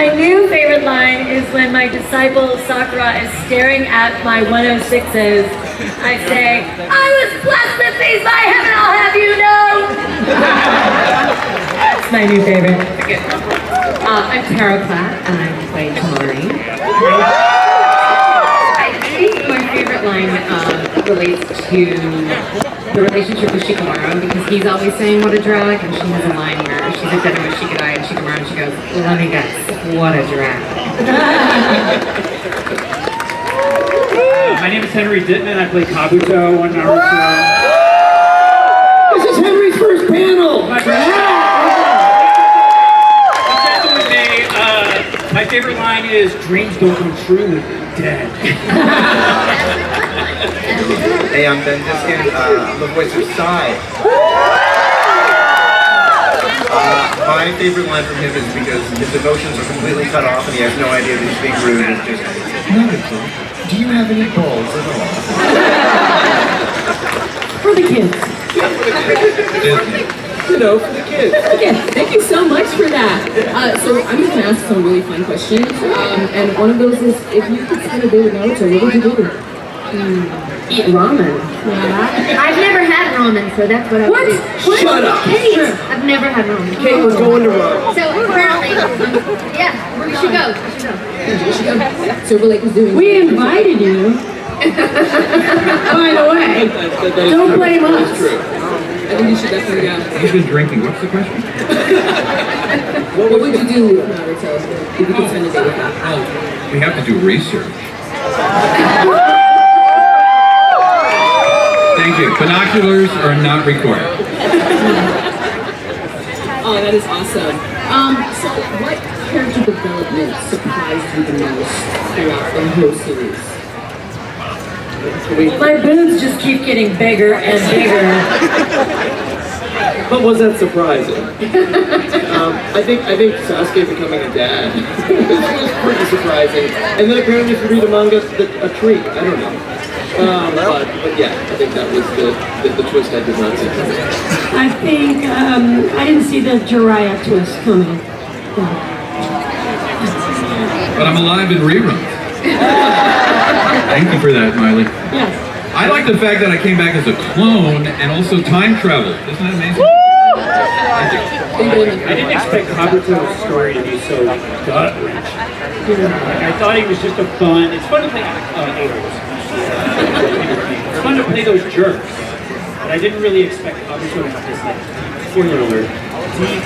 My new favorite line is when my disciple Sakura is staring at my 106s. I say, I was blessed with these by heaven, I'll have you know! That's my new favorite. I'm Tara Platt, and I play Tamari. I think my favorite line relates to the relationship with Shikamaru, because he's always saying what a drag, and she has a line where she's at dinner with Shikadai, and Shikamaru, and she goes, let me guess, what a drag. My name is Henry Dittman. I play Kabuto on Naruto. This is Henry's first panel! My favorite line is, dreams don't come true when you're dead. Hey, I'm Ben Diskin. I'm the voice of Sai. My favorite line from him is because his emotions are completely cut off and he has no idea that he's being rude. It's just, Naruto, do you have any balls at all? For the kids. You know, for the kids. Okay, thank you so much for that. So I'm just gonna ask some really fun questions. And one of those is, if you could spend a day with Naruto, what would you do? Eat ramen. Yeah. I've never had ramen, so that's what I would do. Shut up! Kate, I've never had ramen. Kate, we're going to run. So apparently, yeah, we should go. Silver Lake is doing. We invited you. By the way, don't blame us. That's true. I think you should definitely go. He's been drinking. What's the question? What would you do with Naruto if you could spend a day with him? We have to do research. Thank you. Binoculars are not required. Oh, that is awesome. So what character development surprised you the most throughout the whole series? My boobs just keep getting bigger and bigger. But was that surprising? I think Sasuke becoming a dad was pretty surprising. And then apparently if you read a manga, a treat. I don't know. But yeah, I think that was the twist I did not see coming. I think I didn't see the Jiraiya twist coming. But I'm alive in reruns. Thank you for that, Miley. Yes. I like the fact that I came back as a clone and also time travel. Isn't that amazing? I didn't expect Kabuto's story to be so gut-wrench. I thought he was just a fun. It's fun to play it's fun to play those jerks, but I didn't really expect Kabuto to have this spoiler alert, deep,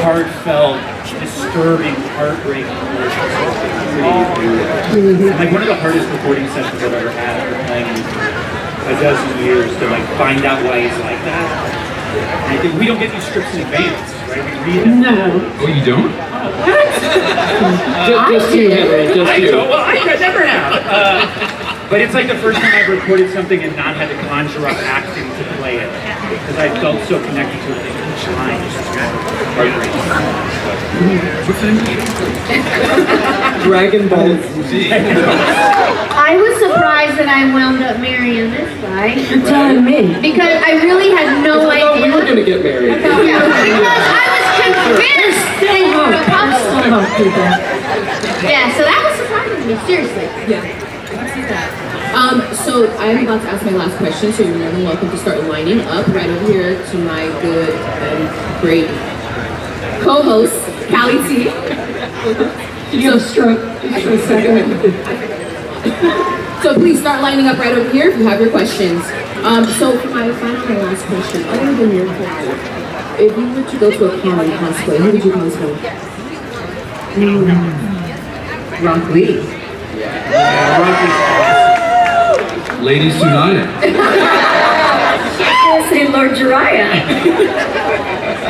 heartfelt, disturbing, heartbreaking emotions. Like one of the hardest recording sessions I've ever had after playing in a dozen years to find out why he's like that. And I think we don't get these scripts in advance, right? We read them. No. Oh, you don't? Just you, Henry, just you. Well, I never have. But it's like the first time I've recorded something and not had to conjure up acting to play it. Because I felt so connected to it each line. What's the name? Dragon Ball Z. I was surprised that I wound up marrying this guy. You're telling me. Because I really had no I thought we were going to get married. Yeah, because I was convinced. Stay home. Yeah, so that was surprising to me, seriously. Yeah. So I'm about to ask my last question, so you're more than welcome to start lining up right over here to my good and great co-host, Callie T. Did you have a stroke? So please start lining up right over here if you have your questions. So for my final and last question, other than your character, if you were to go to a con and cosplay, who would you cosplay? Rock Lee. Yeah, Rocky's Ladies Tsunade. I'll say Lord Jiraiya.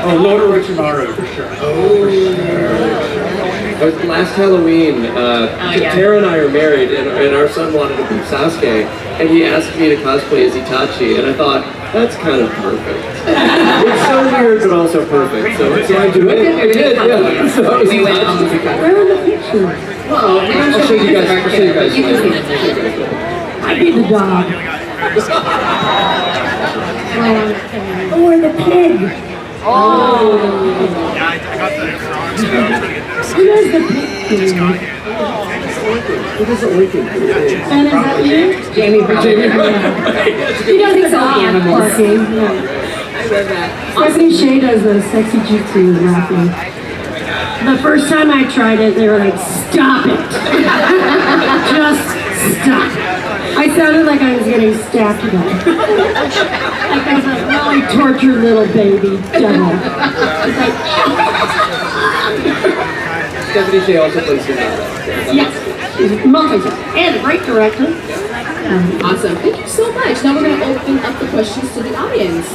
Oh, Lord Orochimaru, for sure. Last Halloween, Tara and I are married, and our son wanted to be Sasuke, and he asked me to cosplay as Itachi, and I thought, that's kind of perfect. It's so weird, but also perfect. So I do it. I did, yeah. So I was Itachi. Where are the pictures? Well, I'll show you guys. I'll show you guys. I'd be the dog. Or the pig. Yeah, I got the does the pink thing? It isn't working. And is that you? Jamie Virginia. He does the dog barking. Yeah. I love that. Stephanie Shea does the sexy jutsu laughing. The first time I tried it, they were like, stop it. Just stop. I sounded like I was getting stabbed to death. Like I was a really tortured little baby devil. Stephanie Shea also plays Naruto. Yes. She's multi-talented and a great director. Awesome. Thank you so much. Now we're going to open up the questions to the audience.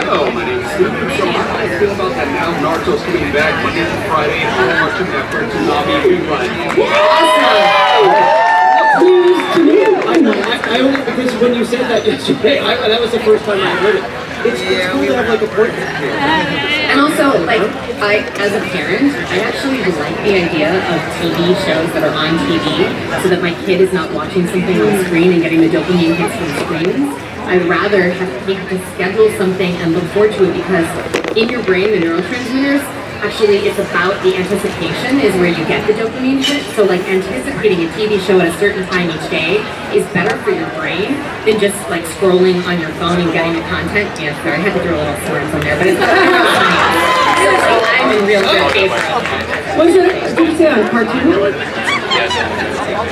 Hello, my name is Stephen. So how do I feel about that now Naruto's coming back Monday through Friday and we're watching that cartoon Nabi rerun? News to me. I only, because when you said that yesterday, that was the first time I heard it. It's cool to have like a portrait here. And also, like, as a parent, I actually like the idea of TV shows that are on TV so that my kid is not watching something on screen and getting the dopamine hits from screens. I'd rather have to schedule something and look forward to it because in your brain, the neurotransmitters, actually it's about the anticipation is where you get the dopamine hit. So like anticipating a TV show at a certain time each day is better for your brain than just like scrolling on your phone and getting the content. Yeah, sorry, I had to throw a little science on there, but it's so I'm in real good favor of that. Was it, did you say on Cartoon Network?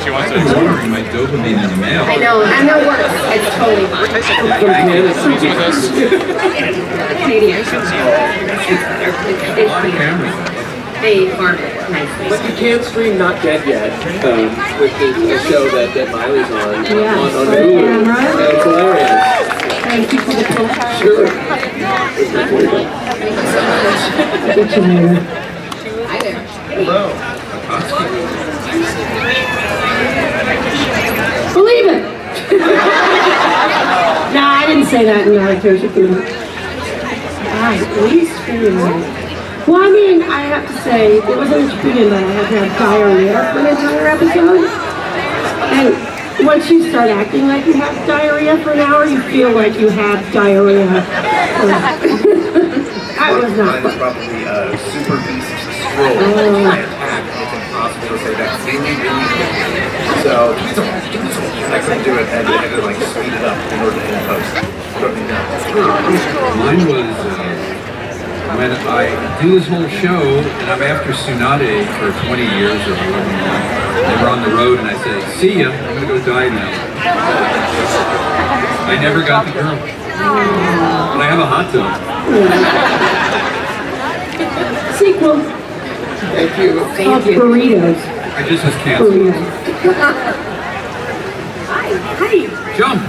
I've been ordering my dopamine in the mail. I know, and that works. It's totally fine. Canadian. They farm it nicely. But you can't stream Not Dead Yet, which is a show that Miley's on Hulu. And it's hilarious. Thank you for the call. Sure. Get you later. Hi there. Hello. Believe it! No, I didn't say that in Naruto Shippuden. At least well, I mean, I have to say, it wasn't a Shippuden that I had to have diarrhea for an entire episode. And once you start acting like you have diarrhea for an hour, you feel like you have diarrhea. That was not Mine is fun. probably a super beast scroll. It's impossible to say that really, really quickly. So, I couldn't do it, and I had to like speed it up in order to hit post. Mine was when I do this whole show and I'm after Tsunade for 20 years or however long. And we're on the road and I say, see ya, I'm gonna go die now. I never got the girl. But I have a hot tub. Sequel. Thank you. Called Burritos. I just was canceled. Burritos. Hi. Jump!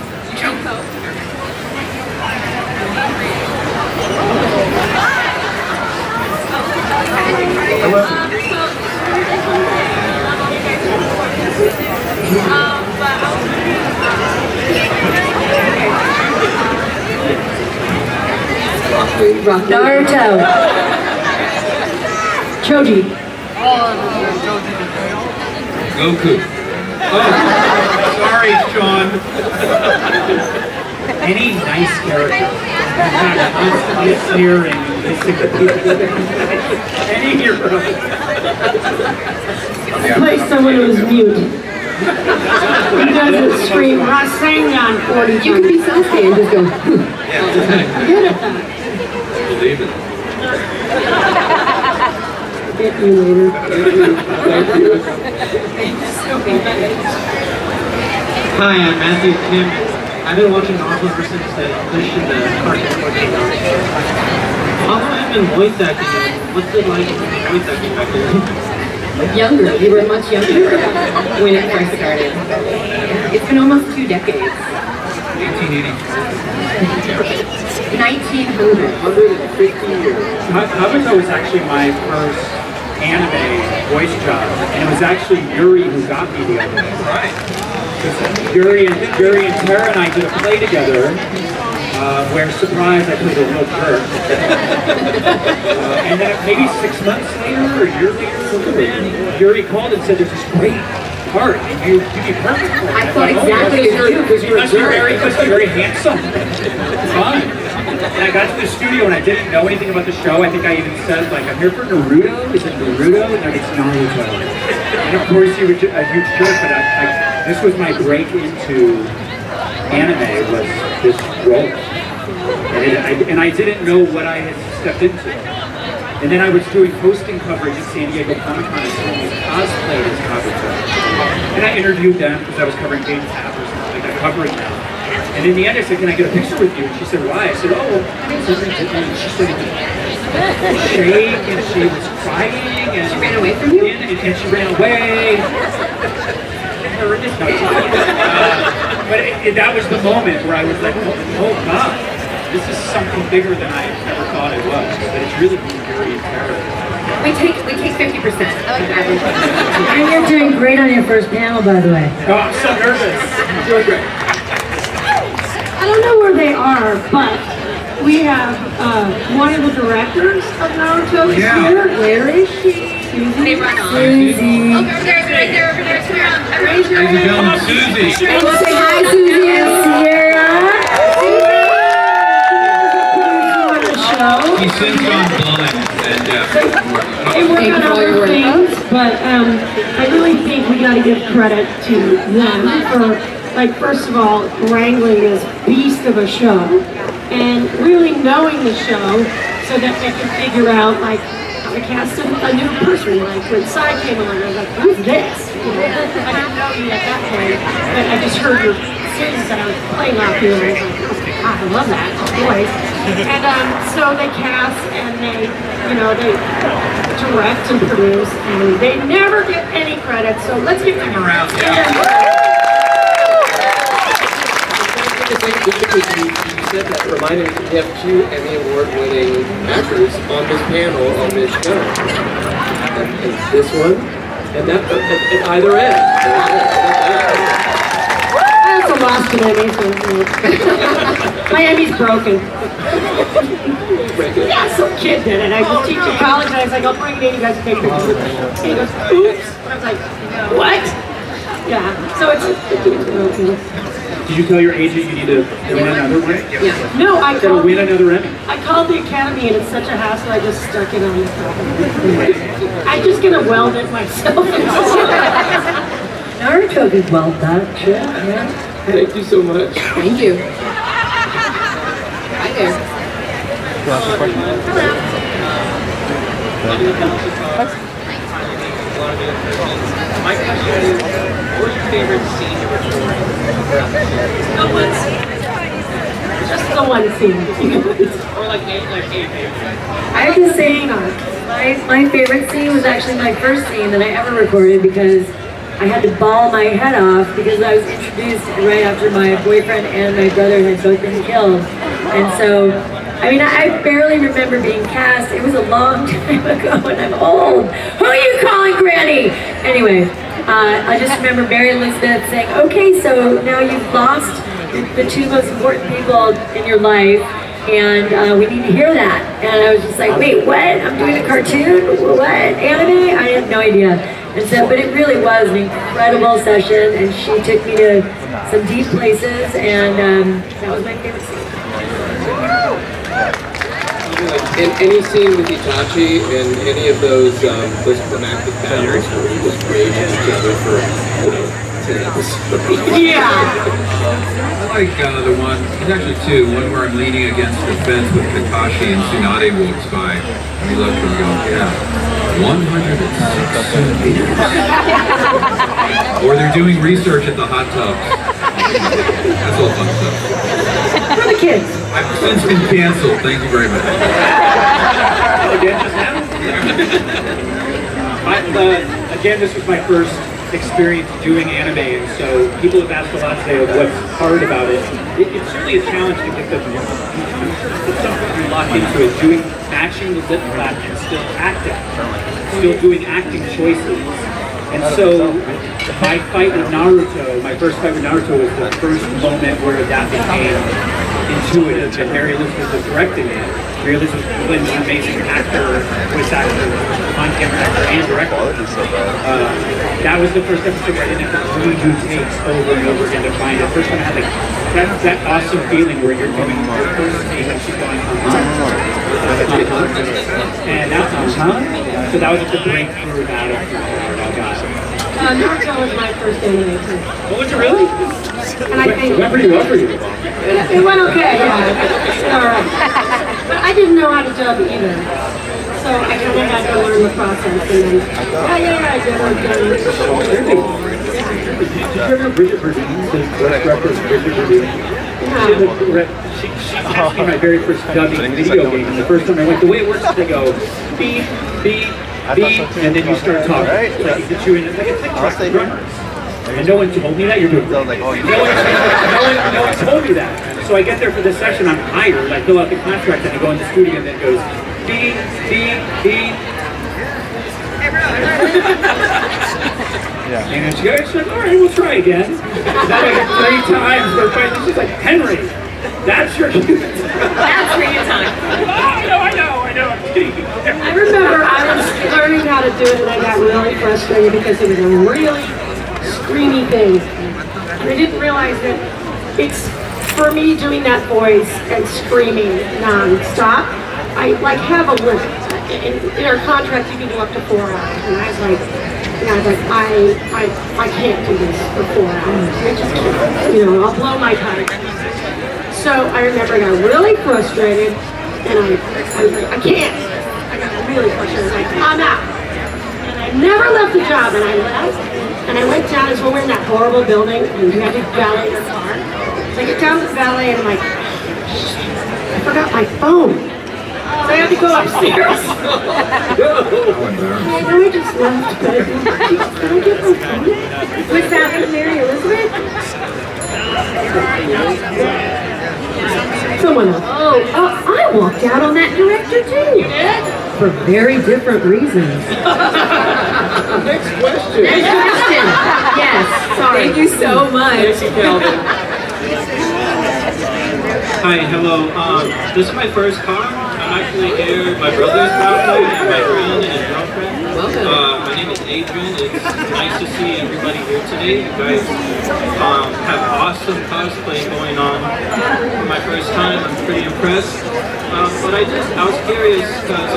Naruto. Choji. Goku. Oh, sorry, Sean. Any nice character. Constantly sneering and missing any hero. Play someone who's mute. He doesn't scream Rasengan 40 times. You could be Sasuke and just go, Good at that. Believe it. Get you later. Hi, I'm Matthew Kim. I've been watching Naruto ever since they pushed the Cartoon Network. How long have you been voice acting? What's it like voice acting back then? younger. We were much younger when it first started. It's been almost 2 decades. 1880. 1900. Naruto was actually my first anime voice job, and it was actually Yuri who got me the other day. Right. Yuri and Tara and I did a play together, where, surprise, I played a real jerk. And then maybe 6 months later, or a year later, Yuri called and said, there's this great part, and you'd be perfect for it. I thought exactly as you. Because you're very handsome. It's fine. And I got to the studio and I didn't know anything about the show. I think I even said, like, I'm here for Naruto. Is it Naruto? No, it's Naruto. And of course, he was a huge jerk, but this was my break into anime, was this role. And I didn't know what I had stepped into. And then I was doing hosting coverage at San Diego Comic-Con and someone was cosplayed as Naruto. And I interviewed them because I was covering James Haver, like I'm covering them. And in the end I said, can I get a picture with you? And she said, why? I said, oh, well, my name's Riverside. And she started to shake and she was crying. And She ran away from you? And she ran away. But that was the moment where I was like, oh God, this is something bigger than I ever thought it was. But it's really been very terrible. We take 50%. And you're doing great on your first panel, by the way. Oh, I'm so nervous. I'm doing great. I don't know where they are, but we have one of the directors of Naruto is here. Where is she? They run on. Susie. Oh, over there, right there, over there. Raise your Ladies and hand. gentlemen, Susie. And say hi, Susie and Sierra. She sits on blind and deaf. They work on other things, but I really think we got to give credit to them for, like, first of all, wrangling this beast of a show and really knowing the show so that they can figure out, like, how to cast a new person. Like, when Sai came along, I was like, who's this? You know, I didn't know you at that point, but I just heard your scenes that I was playing off you, and I was like, oh, God, I love that voice. And so they cast and they, you know, they direct and produce, and they never get any credit. So let's give them a round. You said that reminded me we have 2 Emmy Award-winning actors on this panel on this show. And this one, and that at either end. That's a loss to my Emmys. My Emmy's broken. Yeah, some kid did it. I was teaching college and I was like, I'll bring it in, you guys can take pictures. And he goes, oops. And I was like, what? Yeah, so it's broken. Did you tell your agent you need to win another one? Yeah. No, I Gotta called, win another Emmy. I called the Academy and it's such a hassle, I just stuck it on the top. I'm just gonna weld it myself. Naruto did well done, sure. Yeah. Thank you so much. Thank you. Hi there. My question is, what was your favorite scene you recorded? No one scene. Just the one scene. Or like a favorite. I have to say, my favorite scene was actually my first scene that I ever recorded because I had to bawl my head off because I was introduced right after my boyfriend and my brother had both been killed. And so, I mean, I barely remember being cast. It was a long time ago and I'm old. Who are you calling Granny? Anyway, I just remember Mary Elizabeth saying, okay, so now you've lost the 2 most important people in your life and we need to hear that. And I was just like, wait, what? I'm doing a cartoon? What? Anime? I had no idea. And so, but it really was an incredible session and she took me to some deep places and that was my favorite scene. And any scene with Itachi and any of those climactic battles where we just rage at each other for, 10 episodes. Yeah. I like the one, there's actually 2. One where I'm leaning against the fence with Kakashi and Tsunade walks by. And we look and we go, yeah, 106 centimeters. Or they're doing research at the hot tubs. That's all fun stuff. For the kids. I've since been canceled. Thank you very much. Again, just now? Again, this was my first experience doing anime, and so people have asked a lot today of what's hard about it. It's certainly a challenge to get the something you're locked into it, matching the lip flap and still acting, still doing acting choices. And so my fight with Naruto, my first fight with Naruto was the first moment where that became intuitive, and Mary Elizabeth was directing it. Mary Elizabeth was an amazing actor, voice actor, on became an actor and director. That was the first episode where I didn't have to redo takes over and over again to find it. First time I had like that awesome feeling where you're doing your first take and she's going, and that's so that was just a breakthrough that I got. Naruto was my first anime too. Oh, was it really? And I think It went pretty well for you. it went okay, yeah. Alright. But I didn't know how to dub either. So I kind of had to learn the process and then, I did. Did you remember Bridget Verdine, the director of Bridget Verdine? She asked me my very first dubbing video game, and the first time I went, the way it works is they go beep, beep, beep, and then you start talking. It's like it gets you in, it's like truck drummers. And no one told me that. You're doing no one told me that. So I get there for this session, I'm hired, I fill out the contract, and I go in the studio, and then it goes beep, beep, beep. And she's like, all right, we'll try again. Then I get 3 times. They're fighting. She's like, Henry, that's your cue. That's where you time. I know. I'm kidding. I remember I was learning how to do it and I got really frustrated because it was a really screamy thing. And I didn't realize that it's, for me doing that voice and screaming non-stop, I like have a limit. In our contract you can do up to 4 hours. And I was like, I can't do this for 4 hours. I just can't. I'll blow my kite. So I remember I got really frustrated and I was like, I can't. I got really frustrated. Like, I'm out. And I never left the job and I left. And I went down, so we're in that horrible building and you have to valet your car. So I get down to the valet and I'm like, I forgot my phone. So I had to go upstairs. I know I just left, but did I get my phone? What's that with Mary Elizabeth? Someone else. I walked out on that director too. You did? For very different reasons. Next question. Next question. Yes, sorry. Thank you so much. Thank you, Calvin. Hi, hello. This is my first car. I'm actually here with my brother's family and my friend and his girlfriend. Welcome. My name is Adrian. It's nice to see everybody here today. You guys have awesome cosplay going on. For my first time, I'm pretty impressed. But I was curious because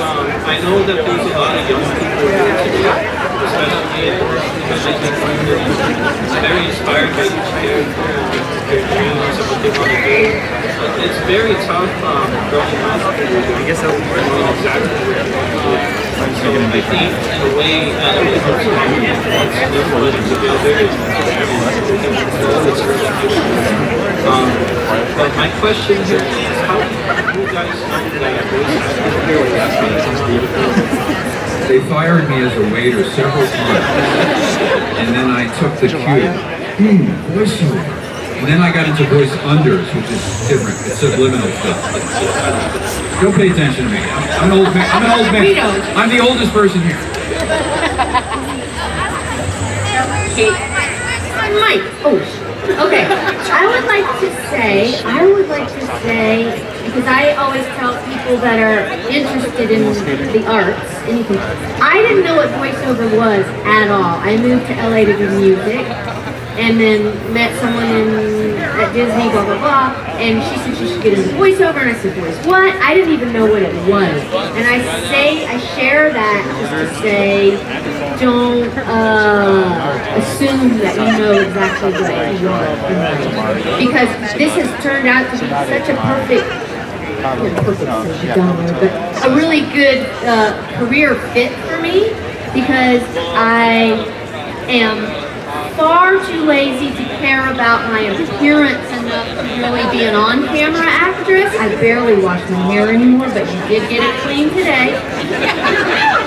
I know that there's a lot of young people here today, especially because I think I'm very inspired by each character and their dreams and what they want to do. It's very tough growing up and knowing exactly what you want. So I think in a way anime helps everybody together but my question here is how do you guys know that voice? They fired me as a waiter several times, and then I took the cue, voiceover. And then I got into voice unders, which is different. It's subliminal stuff. Don't pay attention to me. I'm an old man. I'm the oldest person here. Mike. Okay. I would like to say, because I always tell people that are interested in the arts, anything. I didn't know what voiceover was at all. I moved to LA to do music. And then met someone at Disney, blah, blah, blah, and she said she should get into voiceover, and I said, voice what? I didn't even know what it was. And I share that just to say, don't assume that you know exactly what you want. Because this has turned out to be such a but a really good career fit for me, because I am far too lazy to care about my appearance enough to really be an on-camera actress. I barely wash my hair anymore, but you did get it clean today.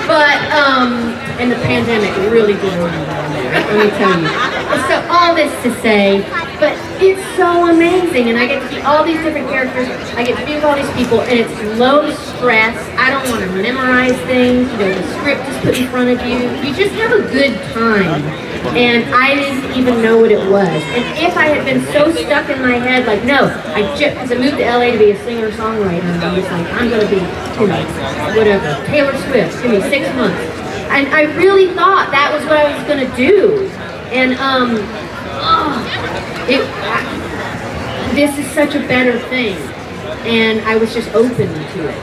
But, and the pandemic really did ruin that, let me tell you. So all this to say, but it's so amazing, and I get to see all these different characters, I get to be with all these people, and it's low stress. I don't want to memorize things, the script is put in front of you. You just have a good time. And I didn't even know what it was. And if I had been so stuck in my head, like, no, because I moved to LA to be a singer-songwriter, and I was like, I'm going to be, whatever, Taylor Swift, give me 6 months. And I really thought that was what I was gonna do. And this is such a better thing. And I was just open to it.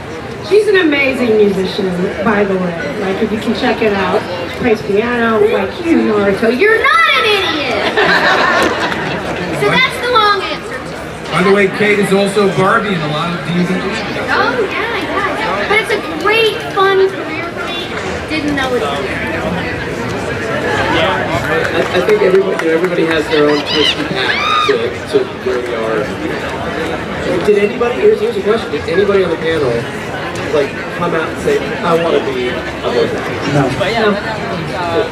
She's an amazing musician, by the way. Like, if you can check it out, plays piano, like you, Naruto. You're not an idiot! So that's the long answer. By the way, Kate is also Barbie in a lot of DVDs. Oh, yeah. But it's a great, fun career for me. Didn't know it. I think everybody has their own twisty path to where we are. Did anybody, here's a question, did anybody on the panel like come out and say, I want to be a voice actor? No.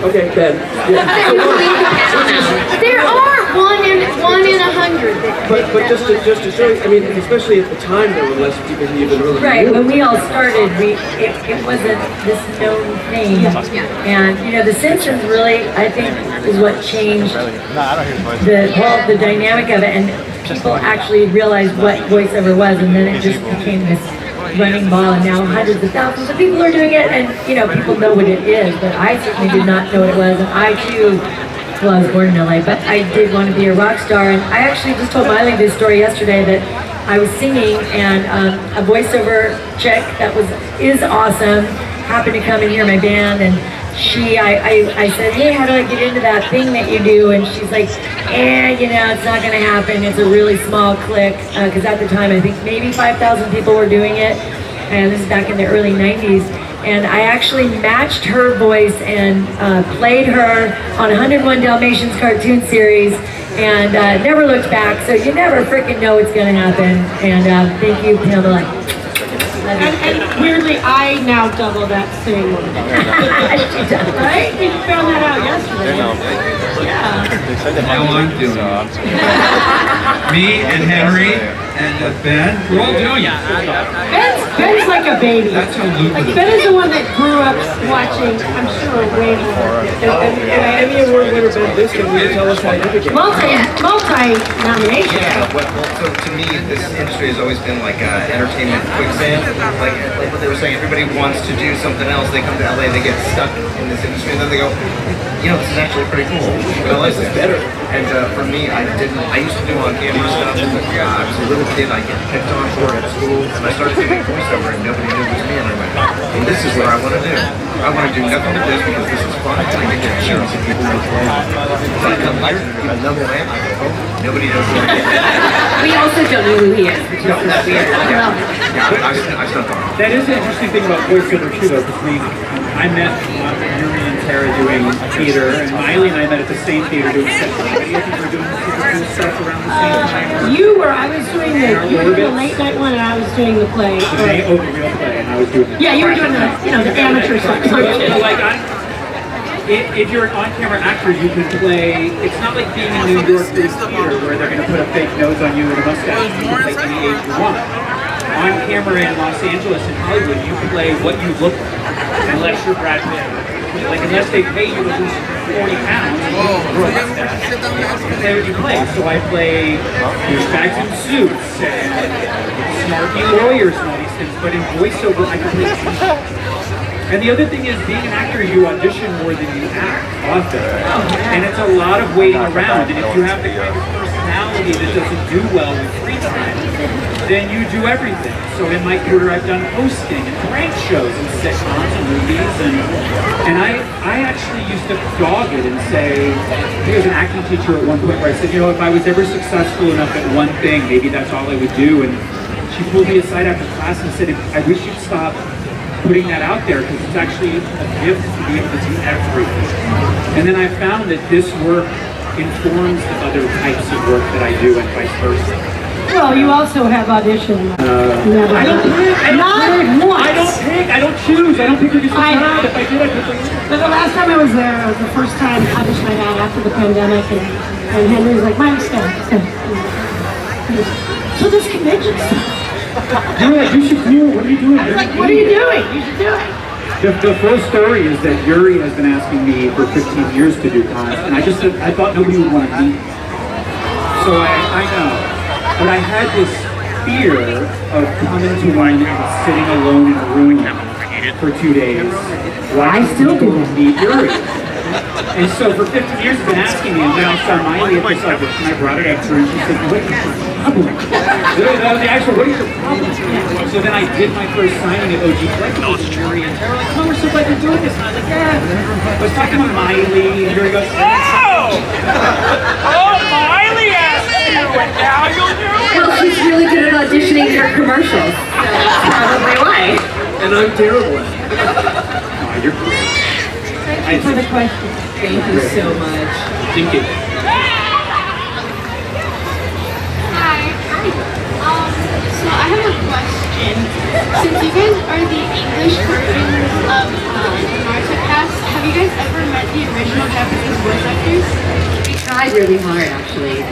Okay, Ben. Yeah. There are one in 100. But just to show you, I mean, especially at the time, there were less people who even really Right, knew. when we all started, it wasn't this known thing. And, you know, The Simpsons really, I think, is what changed the dynamic of it. And people actually realized what voiceover was, and then it just became this running ball, and now hundreds of thousands of people are doing it, and, you know, people know what it is, but I certainly did not know what it was, and I, too, well, I was born in LA, but I did want to be a rock star. And I actually just told Miley this story yesterday, that I was singing, and a voiceover chick that is awesome happened to come and hear my band, and I said, hey, how do I get into that thing that you do? And she's like, you know, it's not gonna happen. It's a really small clique, because at the time I think maybe 5,000 people were doing it, and this is back in the early 90s. And I actually matched her voice and played her on 101 Dalmatians cartoon series, and never looked back. So you never freaking know what's gonna happen. And thank you, Pamela. And weirdly, I now double that same one. Right? We found that out yesterday. Yeah. Now I'm doing it. Me and Henry and Ben, we're all doing it. Ben's like a baby. That's how Like, lucrative. Ben is the one that grew up watching, I'm sure, way more. And Emmy Award winner Ben Biscuit, will you tell us why you did it? Multi-nomination. Yeah, well, so to me, this industry has always been like entertainment quicksand. Like what they were saying, everybody wants to do something else. They come to LA, they get stuck in this industry, and then they go, you know, this is actually pretty cool. LA is better. And for me, I used to do on-camera stuff. I was a little kid, I get picked on for it at school, and I started doing voiceover, and nobody knew it was me, and I went, well, this is what I want to do. I want to do nothing but this because this is fun, and I get to hear some people who play. So I come here, even though I am, I go, oh, nobody knows who I am. We also don't know who he is, which is weird. Yeah, I stuck on. That is an interesting thing about voiceover too, though, because I met Yuri and Tara doing theater, and Miley and I met at the same theater doing stuff. I think we're doing super cool stuff around the same time. I was doing the late night one, and I was doing the play. The real play, and I was doing the Yeah, you were doing the, the amateur stuff. like if you're an on-camera actor, you can play. It's not like being in New York theater where they're going to put a fake nose on you and a mustache. You can play any age you want. On camera in Los Angeles and Hollywood, you play what you look like, unless you're Brad Pitt. Like, unless they pay you to lose 40 pounds, play what you play. So I play douchebags in suits and snarky lawyers and all these things. But in voiceover, I can play anything. And the other thing is, being an actor, you audition more than you act often. And it's a lot of waiting around. And if you have the kind of personality that doesn't do well with free time, then you do everything. So in my career, I've done hosting and prank shows and sitcoms and movies. And I actually used to dog it and say, there was an acting teacher at one point where I said, if I was ever successful enough at one thing, maybe that's all I would do. And she pulled me aside after class and said, I wish you'd stop putting that out there, because it's actually a gift to be able to do everything. And then I found that this work informs the other types of work that I do, and vice versa. Well, you also have auditioned. I don't choose. I don't pick who gets the job. If I did, I'd pick like... But the last time I was there, it was the first time audition I had after the pandemic, and Henry was like, "Mine was so this convention stuff." You should do it. What are you doing? I was like, what are you doing? You should do it. The full story is that Yuri has been asking me for 15 years to do cons, and I thought nobody would want to meet me. So I know. But I had this fear of coming to one and sitting alone in a room for 2 days. I still do that. Meet Yuri. And so for 15 years, I've been asking me, and then I saw Miley at this office, and I brought it up to her, and she said, what is your problem? That was the actual, what is your problem? So then I did my first signing at OG Collectibles with Yuri, and they were like, oh, we're so glad you're doing this. And I was like, yeah. I was talking to Miley, and Yuri goes, oh! Oh, Miley asked you, and now you'll do it! Well, she's really good at auditioning for commercials, so that's probably why. And I'm terrible at it. Oh, you're great. Thank you for the question. Thank you so much. Thank you. Hi. So I have a question. Since you guys are the English versions of Naruto cast, have you guys ever met the original Japanese voice actors? We tried really hard, actually.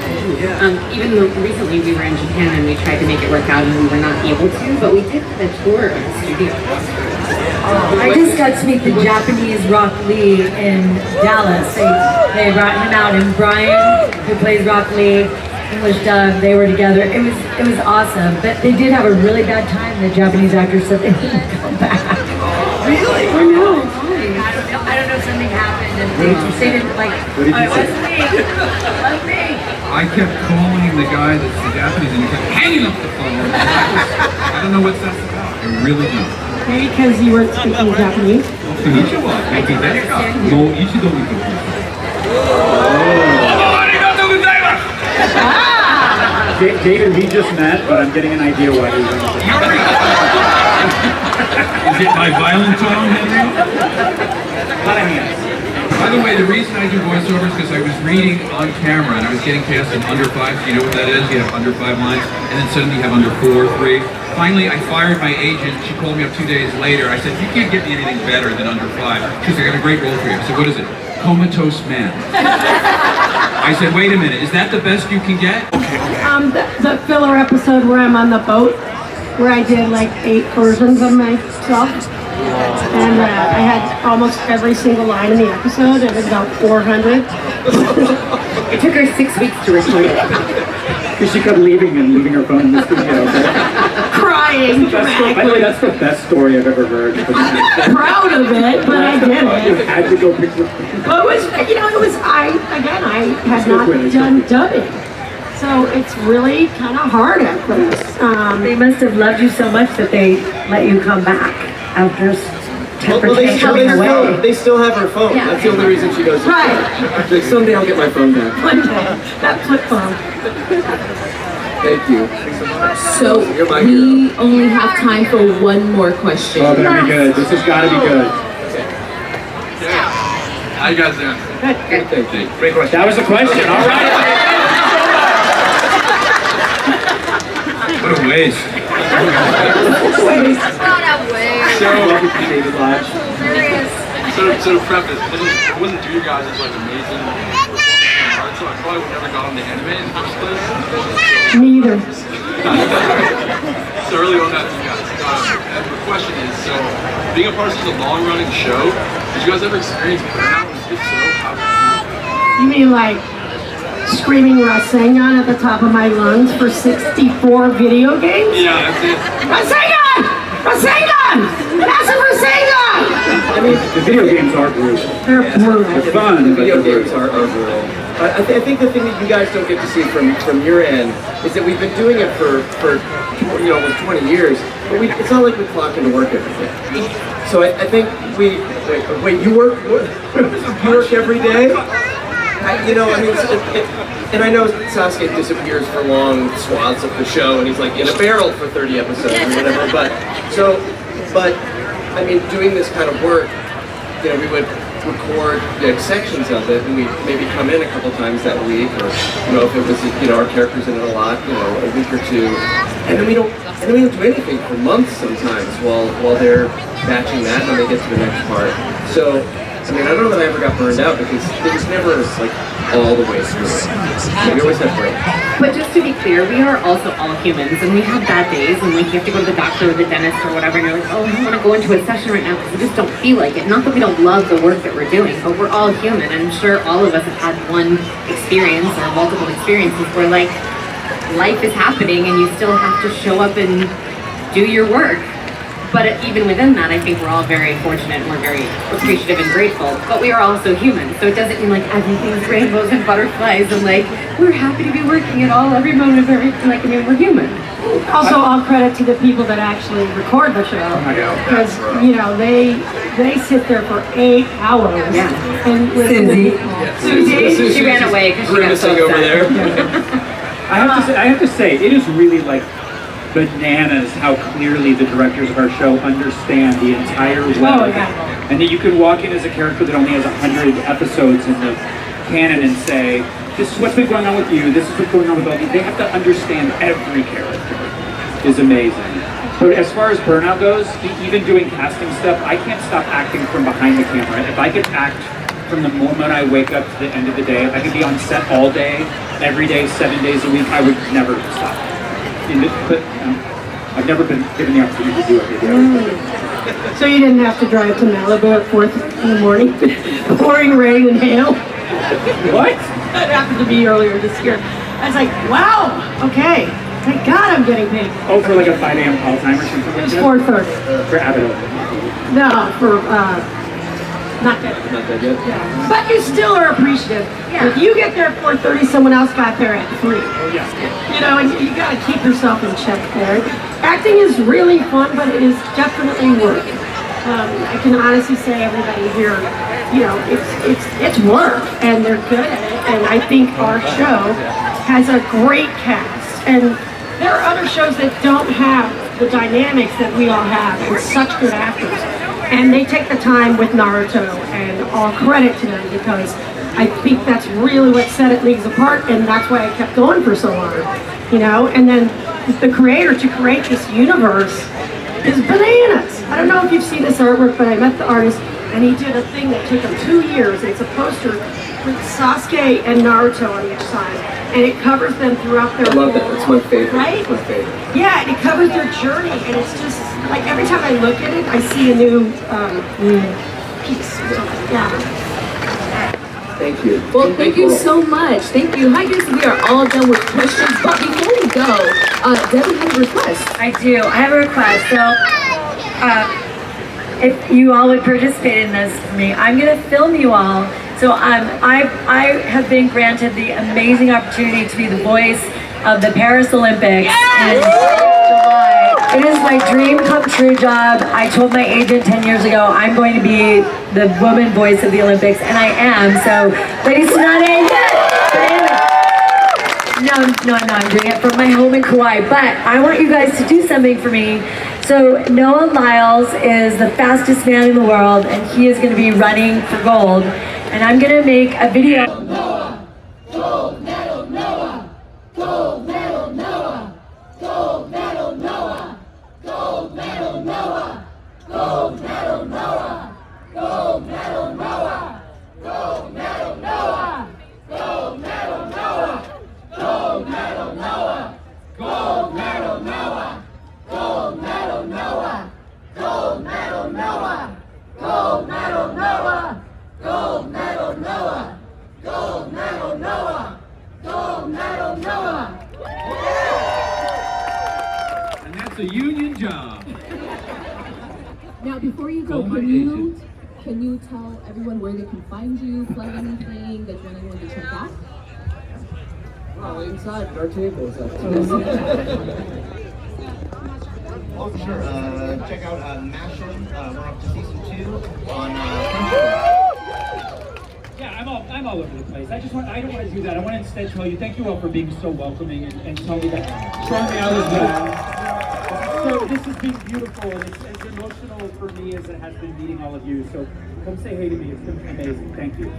Even though recently we were in Japan and we tried to make it work out and we were not able to, but we did a tour of the studio. I just got to meet the Japanese Rock Lee in Dallas. They brought him out, and Brian, who plays Rock Lee, English dub, they were together. It was awesome. But they did have a really bad time. The Japanese actors said they wouldn't come back. Really? I know. I don't know, something happened, and they didn't like. Oh, it wasn't me. It wasn't me. I kept calling the guy that's the Japanese and he kept hanging up the phone. I don't know what that's about. I really don't. Maybe because you weren't speaking Japanese. David, we just met, but I'm getting an idea why he's doing it. Is it my violent tone, Henry? Lot of hands. By the way, the reason I do voiceovers is because I was reading on camera and I was getting cast in under 5. You know what that is? You have under 5 lines, and then suddenly you have under 4, 3. Finally, I fired my agent. She called me up 2 days later. I said, you can't get me anything better than under 5. She said, I got a great role for you. I said, what is it? Comatose man. I said, wait a minute, is that the best you can get? The filler episode where I'm on the boat, where I did like 8 versions of myself. And I had almost every single line in the episode. It was about 400. It took her 6 weeks to record it. Because she kept leaving her phone in the studio. Crying By the way, dramatically. that's the best story I've ever heard. Proud of it, but I did You it. had to go pick your... But it was, I had not done dubbing. So it's really kind of hard at first. They must have loved you so much that they let you come back after They still have her phone. Yeah. That's the only reason she goes. Right. Like, someday I'll get my phone back. One day, that flip phone. Thank you. So You're my we only have time for one more question. Oh, that'll be good. This has got to be good. How you guys doing? Good. Thank you. Great question. That was the question. All right. What a waste. It's not a way. David Lodge. So to preface, it wasn't you guys' like amazing art, so I probably would never got on the anime in the first place. Neither. So early on that you guys. And the question is, so being a part of such a long running show, did you guys ever experience burnout? If so, how did you? You mean like screaming Rasengan at the top of my lungs for 64 video games? Yeah, that's it. Rasengan! Rasengan! Massive Rasengan! I mean, the video games are brutal. They're brutal. They're fun, The but video they're games brutal. are brutal. I think the thing that you guys don't get to see from your end is that we've been doing it for almost 20 years, but it's not like we clock into work every day. So I think wait, you work every day? And I know Sasuke disappears for long swaths of the show, and he's like in a barrel for 30 episodes or whatever. But I mean, doing this kind of work, we would record sections of it, and we maybe come in a couple times that week, or if it was our characters in it a lot, a week or two, and then we don't do anything for months sometimes while they're batching that and they get to the next part. So I mean, I don't know that I ever got burned out because it was never like all the way through it. We always had breaks. But just to be clear, we are also all humans, and we have bad days, and like you have to go to the doctor or the dentist or whatever, and you're like, oh, I don't want to go into a session right now because we just don't feel like it. Not that we don't love the work that we're doing, but we're all human, and I'm sure all of us have had one experience or multiple experiences where like life is happening and you still have to show up and do your work. But even within that, I think we're all very fortunate and we're very appreciative and grateful. But we are also human, so it doesn't mean like everything's rainbows and butterflies and like we're happy to be working at all every moment of everything. Like, I mean, we're human. Also, all credit to the people that actually record the show, because you know they sit there for 8 hours. Yeah. And Susie, she ran away because she got so upset. over there. I have to say, it is really like bananas how clearly the directors of our show understand the entire web. Oh, yeah. And that you can walk in as a character that only has 100 episodes in the canon and say, this is what's been going on with you, this is what's going on with all these. They have to understand every character. Is amazing. But as far as burnout goes, even doing casting stuff, I can't stop acting from behind the camera. If I could act from the moment I wake up to the end of the day, if I could be on set all day, every day, 7 days a week, I would never stop. But I've never been given the opportunity to do it. So you didn't have to drive to Malibu at 4 in the morning, pouring rain and hail? What? That happened to me earlier this year. I was like, wow, okay. Thank God I'm getting paid. Oh, for like a 5 a.m. call time or something like It was that? 4:30. For Abbott. No, for, not that. Not that yet. Yeah. But you still are appreciative. Yeah. If you get there at 4:30, someone else got there at 3. Oh, yeah. You know, and you gotta keep yourself in check there. Acting is really fun, but it is definitely work. I can honestly say everybody here, you know, it's work, and they're good at it. And I think our show has a great cast. And there are other shows that don't have the dynamics that we all have, and such good actors. And they take the time with Naruto, and all credit to them, because I think that's really what set it leagues apart, and that's why I kept going for so long, you know? And then the creator to create this universe is bananas. I don't know if you've seen this artwork, but I met the artist, and he did a thing that took him 2 years. It's a poster with Sasuke and Naruto on each side, and it covers them throughout their I love that. It's my favorite. Right? It's my favorite. Yeah, and it covers their journey, and it's just like every time I look at it, I see a new piece. Yeah. Thank you. Well, thank you so much. Thank you. I guess we are all done with questions, but before we go, Debbie had a request. I do. I have a request. So, if you all would participate in this for me, I'm going to film you all. So I have been granted the amazing opportunity to be the voice of the Paris Olympics in July. It is my dream come true job. I told my agent 10 years ago I'm going to be the woman voice of the Olympics, and I am. So, Lady Tsunade, No, I'm doing it from my home in Kauai. But I want you guys to do something for me. So Noah Lyles is the fastest man in the world, and he is going to be running for gold. And I'm going to make a video. Noah, gold medal Noah, gold medal Noah, gold medal Noah, gold medal Noah, gold medal Noah, gold medal Noah, gold medal Noah, gold medal Noah, gold medal Noah, gold medal Noah, gold medal Noah, gold medal Noah, gold medal Noah, gold medal Noah, gold medal Noah, gold medal Noah. And that's a union job. Now, before you go, can you tell everyone where they can find you, plug anything that you want anyone to check out? Oh, inside our tables. Oh, for sure. Check out Mashing. We're up to season 2 on Yeah, I'm all over the place. I don't want to do that. I want to instead tell you, thank you all for being so welcoming and tell me that strong me out as well. So this has been beautiful, and it's as emotional for me as it has been meeting all of you. So come say hey to me. It's been amazing. Thank you.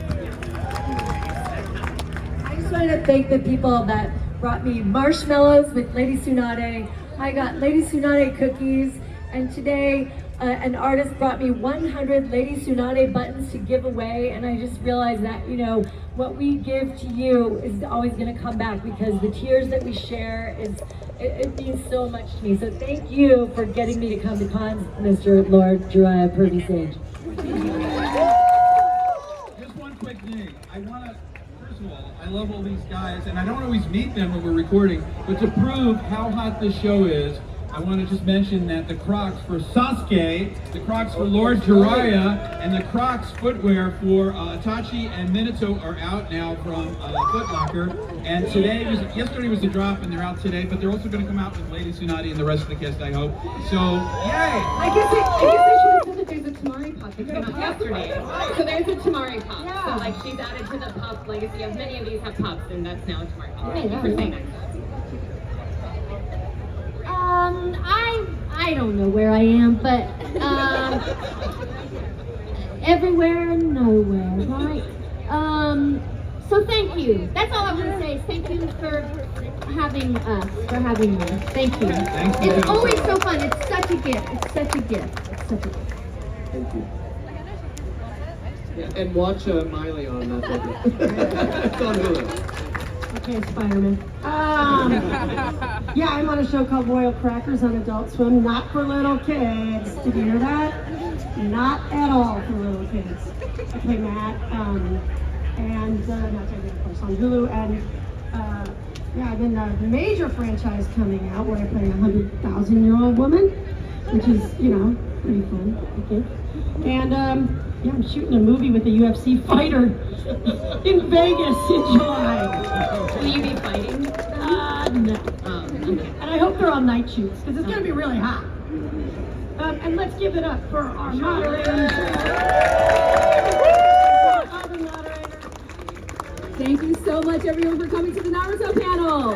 I just wanted to thank the people that brought me marshmallows with Lady Tsunade. I got Lady Tsunade cookies, and today an artist brought me 100 Lady Tsunade buttons to give away, and I just realized that, you know, what we give to you is always going to come back, because the tears that we share, it means so much to me. So thank you for getting me to come to cons, Mr. Lord Jariah Purdy Sage. Just one quick thing. I want to, first of all, I love all these guys, and I don't always meet them when we're recording, but to prove how hot this show is, I want to just mention that the Crocs for Sasuke, the Crocs for Lord Jiraiya, and the Crocs footwear for Itachi and Minato are out now from Foot Locker. And yesterday was the drop, and they're out today. But they're also going to come out with Lady Tsunade and the rest of the cast, I hope. So, yay! I guess I should have said that there's a Tamari pop that came out yesterday. So there's a Tamari pop. Yeah. So like she's added to the pop legacy of many of these have pops, and that's now a Tamari pop. Thank you for saying that. I don't know where I am, but everywhere and nowhere, right? So thank you. That's all I'm gonna say is thank you for having us, for having me. Thank you. It's always so fun. It's such a gift. It's such a gift. It's such a gift. Thank you. Yeah, and watch Miley on that video. It's on Hulu. Okay, Spider-Man. Yeah, I'm on a show called Royal Crackers on Adult Swim. Not for little kids. Did you hear that? Not at all for little kids. I play Matt, and not Tiger, of course, on Hulu. And yeah, I'm in a major franchise coming out where I play a 100,000-year-old woman, which is, pretty fun, I think. And yeah, I'm shooting a movie with a UFC fighter in Vegas in July. Will you be fighting? No. And I hope they're all night shoots, because it's going to be really hot. And let's give it up for our moderator. Thank you so much, everyone, for coming to the Naruto panel.